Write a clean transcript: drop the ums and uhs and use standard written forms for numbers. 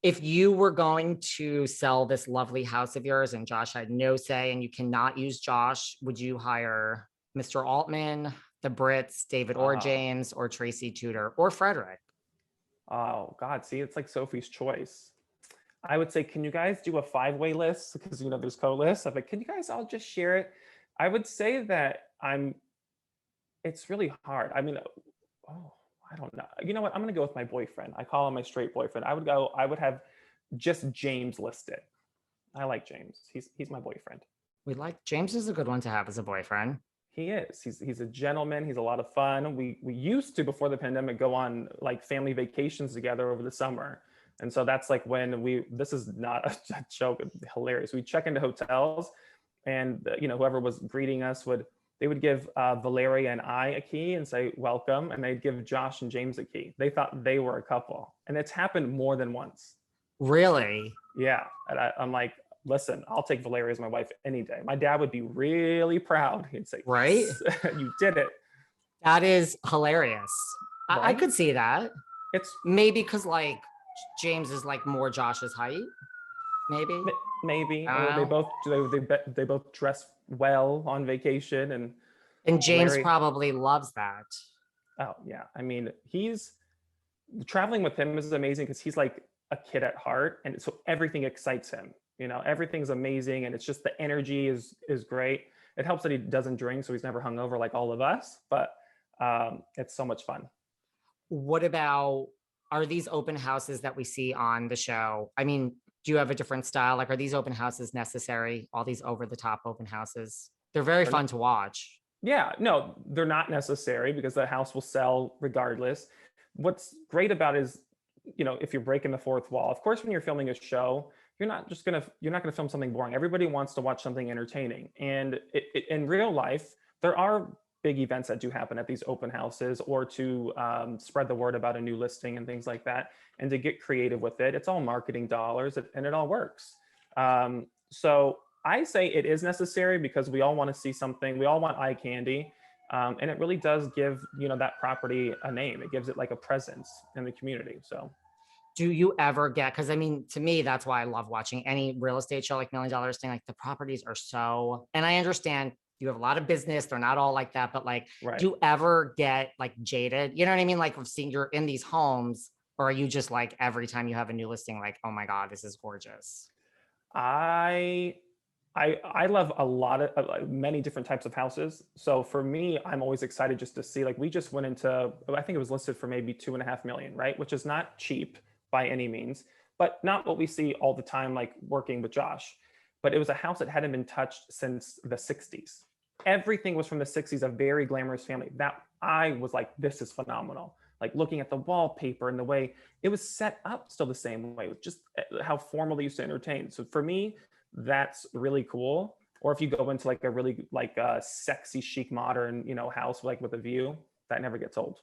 If you were going to sell this lovely house of yours and Josh had no say and you cannot use Josh, would you hire Mr. Altman, the Brits, David or James, or Tracy, Tutor, or Fredrik? Oh God, see, it's like Sophie's Choice. I would say, can you guys do a 5-way list? Because there's co-lists. I'm like, can you guys all just share it? I would say that it's really hard. I mean, oh, I don't know. You know what? I'm gonna go with my boyfriend. I call him my straight boyfriend. I would have just James listed. I like James. He's my boyfriend. James is a good one to have as a boyfriend. He is. He's a gentleman. He's a lot of fun. We used to, before the pandemic, go on like family vacations together over the summer. And so that's like when this is not a joke, it's hilarious. We check into hotels and whoever was greeting us they would give Valeria and I a key and say, welcome. And they'd give Josh and James a key. They thought they were a couple. And it's happened more than once. Really? Yeah. And I'm like, listen, I'll take Valeria as my wife any day. My dad would be really proud. He'd say, right? You did it. That is hilarious. Right? I could see that. It's maybe because like James is like more Josh's height. Maybe. They both dress well on vacation, and James probably loves that. Oh yeah, I mean, traveling with him is amazing because he's like a kid at heart, and so everything excites him. Everything's amazing, and it's just the energy is great. It helps that he doesn't drink, so he's never hungover like all of us. But it's so much fun. What about, are these open houses that we see on the show? I mean, do you have a different style? Like, are these open houses necessary? All these over the top open houses? They're very fun to watch. Yeah, no, they're not necessary because the house will sell regardless. What's great about it is, if you're breaking the fourth wall, of course, when you're filming a show, you're not gonna film something boring. Everybody wants to watch something entertaining. And in real life, there are big events that do happen at these open houses, or to spread the word about a new listing and things like that, and to get creative with it. It's all marketing dollars, and it all works. So I say it is necessary because we all want to see something. We all want eye candy. And it really does give, that property a name. It gives it like a presence in the community. So do you ever get, because I mean, to me, that's why I love watching any real estate show, like $1 Million Listing. Like the properties are so, and I understand you have a lot of business, they're not all like that, but like, right. Do you ever get like jaded? You know what I mean? Like seeing you're in these homes, or are you just like, every time you have a new listing, like, oh my God, this is gorgeous? I love a lot of many different types of houses. So for me, I'm always excited just to see, like, we just went into, I think it was listed for maybe 2.5 million, right? Which is not cheap by any means, but not what we see all the time, like working with Josh. But it was a house that hadn't been touched since the 60s. Everything was from the 60s, a very glamorous family. That I was like, this is phenomenal. Like looking at the wallpaper and the way it was set up still the same way, just how formal they used to entertain. So for me, that's really cool. Or if you go into like a really like a sexy chic modern, house like with a view, that never gets old.